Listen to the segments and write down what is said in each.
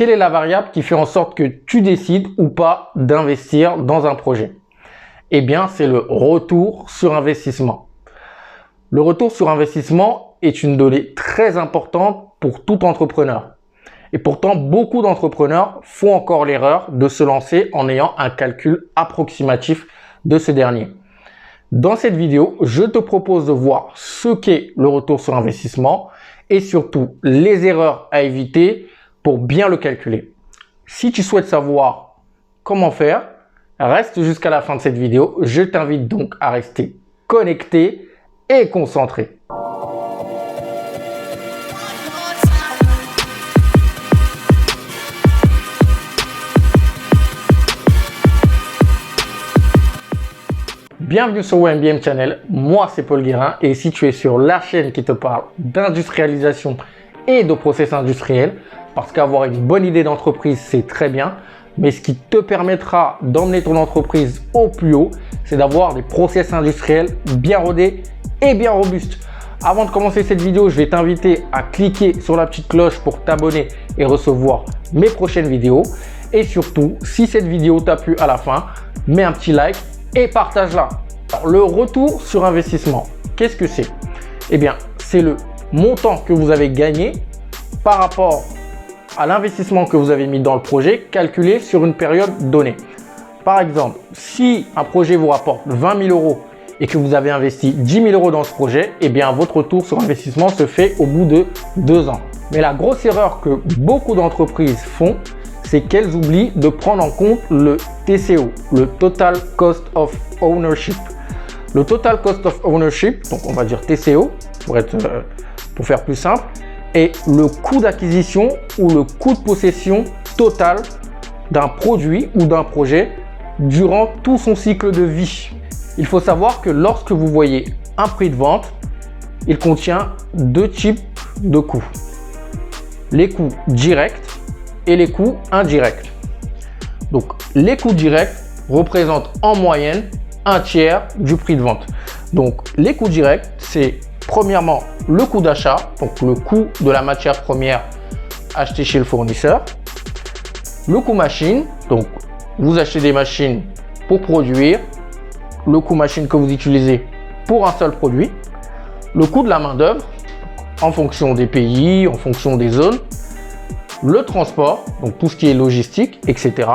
quelle est la variable qui fait en sorte que tu décides ou pas d'investir dans un projet? Eh bien, c'est le retour sur investissement. Le retour sur investissement est une donnée très importante pour tout entrepreneur. Et pourtant, beaucoup d'entrepreneurs font encore l'erreur de se lancer en ayant un calcul approximatif de ce dernier. Dans cette vidéo, je te propose de voir ce qu'est le retour sur investissement et surtout les erreurs à éviter pour bien le calculer. Si tu souhaites savoir comment faire, reste jusqu'à la fin de cette vidéo. Je t'invite donc à rester connecté et concentré. Bienvenue sur WMBM Channel, moi c'est Paul Guérin et si tu es sur la chaîne qui te parle d'industrialisation et de process industriel, parce qu'avoir une bonne idée d'entreprise c'est très bien, mais ce qui te permettra d'emmener ton entreprise au plus haut, c'est d'avoir des process industriels bien rodés et bien robustes. Avant de commencer cette vidéo, je vais t'inviter à cliquer sur la petite cloche pour t'abonner et recevoir mes prochaines vidéos. Et surtout, si cette vidéo t'a plu à la fin, mets un petit like et partage-la. Le retour sur investissement, qu'est-ce que c'est? Eh bien, c'est le montant que vous avez gagné par rapport à l'investissement que vous avez mis dans le projet, calculé sur une période donnée. Par exemple, si un projet vous rapporte 20 000 euros et que vous avez investi 10 000 euros dans ce projet, eh bien, votre retour sur investissement se fait au bout de 2 ans. Mais la grosse erreur que beaucoup d'entreprises font, c'est qu'elles oublient de prendre en compte le TCO, le Total Cost of Ownership. Le Total Cost of Ownership, donc on va dire TCO pour faire plus simple, est le coût d'acquisition ou le coût de possession total d'un produit ou d'un projet durant tout son cycle de vie. Il faut savoir que lorsque vous voyez un prix de vente, il contient deux types de coûts. Les coûts directs et les coûts indirects. Donc, les coûts directs représentent en moyenne un tiers du prix de vente. Donc, les coûts directs, c'est premièrement le coût d'achat, donc le coût de la matière première achetée chez le fournisseur. Le coût machine, donc vous achetez des machines pour produire. Le coût machine que vous utilisez pour un seul produit. Le coût de la main d'œuvre en fonction des pays, en fonction des zones. Le transport, donc tout ce qui est logistique, etc.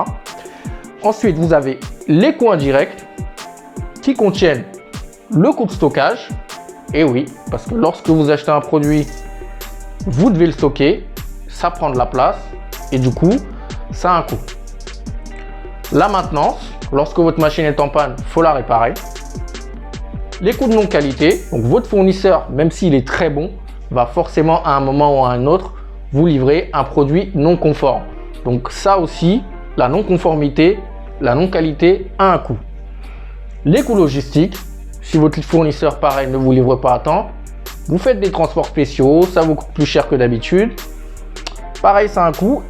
Ensuite, vous avez les coûts indirects qui contiennent le coût de stockage. Et oui, parce que lorsque vous achetez un produit, vous devez le stocker, ça prend de la place et du coup, ça a un coût. La maintenance, lorsque votre machine est en panne, il faut la réparer. Les coûts de non-qualité, donc votre fournisseur, même s'il est très bon, va forcément à un moment ou à un autre vous livrer un produit non conforme. Donc ça aussi, la non-conformité, la non-qualité a un coût. Les coûts logistiques, si votre fournisseur pareil ne vous livre pas à temps, vous faites des transports spéciaux, ça vous coûte plus cher que d'habitude. Pareil, ça a un coût.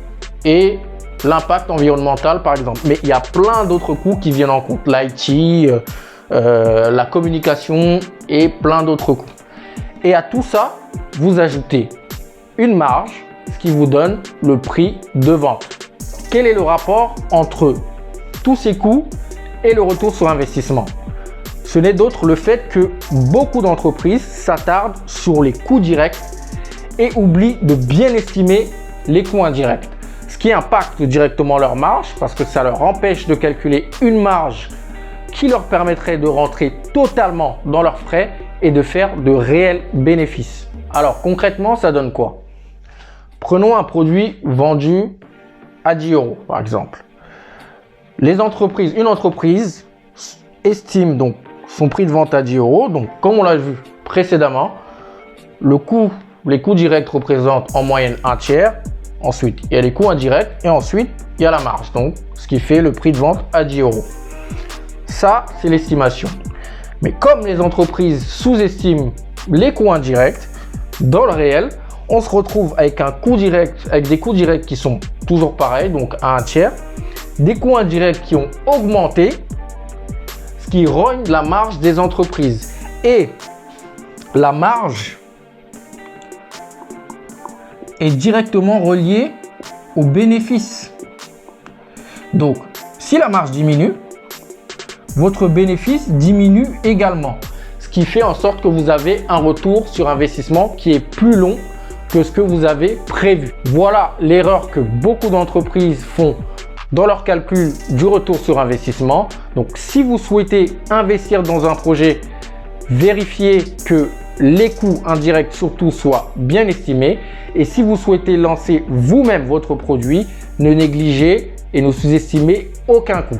Et l'impact environnemental par exemple. Mais il y a plein d'autres coûts qui viennent en compte. L'IT, la communication et plein d'autres coûts. Et à tout ça, vous ajoutez une marge, ce qui vous donne le prix de vente. Quel est le rapport entre tous ces coûts et le retour sur investissement? Ce n'est d'autre le fait que beaucoup d'entreprises s'attardent sur les coûts directs et oublient de bien estimer les coûts indirects. Ce qui impacte directement leur marge parce que ça leur empêche de calculer une marge qui leur permettrait de rentrer totalement dans leurs frais et de faire de réels bénéfices. Alors concrètement, ça donne quoi? Prenons un produit vendu à 10 euros par exemple. Une entreprise estime donc son prix de vente à 10 euros. Donc comme on l'a vu précédemment, les coûts directs représentent en moyenne un tiers. Ensuite, il y a les coûts indirects et ensuite, il y a la marge. Donc, ce qui fait le prix de vente à 10 euros. Ça, c'est l'estimation. Mais comme les entreprises sous-estiment les coûts indirects, dans le réel, on se retrouve avec des coûts directs qui sont toujours pareils, donc à un tiers, des coûts indirects qui ont augmenté, ce qui rogne la marge des entreprises. Et la marge est directement reliée au bénéfice. Donc, si la marge diminue, votre bénéfice diminue également. Ce qui fait en sorte que vous avez un retour sur investissement qui est plus long que ce que vous avez prévu. Voilà l'erreur que beaucoup d'entreprises font dans leur calcul du retour sur investissement. Donc, si vous souhaitez investir dans un projet, vérifiez que les coûts indirects surtout soient bien estimés. Et si vous souhaitez lancer vous-même votre produit, ne négligez et ne sous-estimez aucun coût.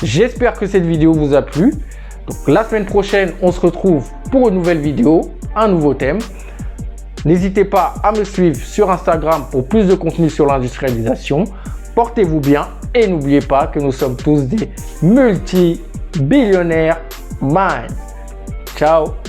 J'espère que cette vidéo vous a plu. Donc, la semaine prochaine, on se retrouve pour une nouvelle vidéo, un nouveau thème. N'hésitez pas à me suivre sur Instagram pour plus de contenu sur l'industrialisation. Portez-vous bien et n'oubliez pas que nous sommes tous des multi-billionnaires mind. Ciao!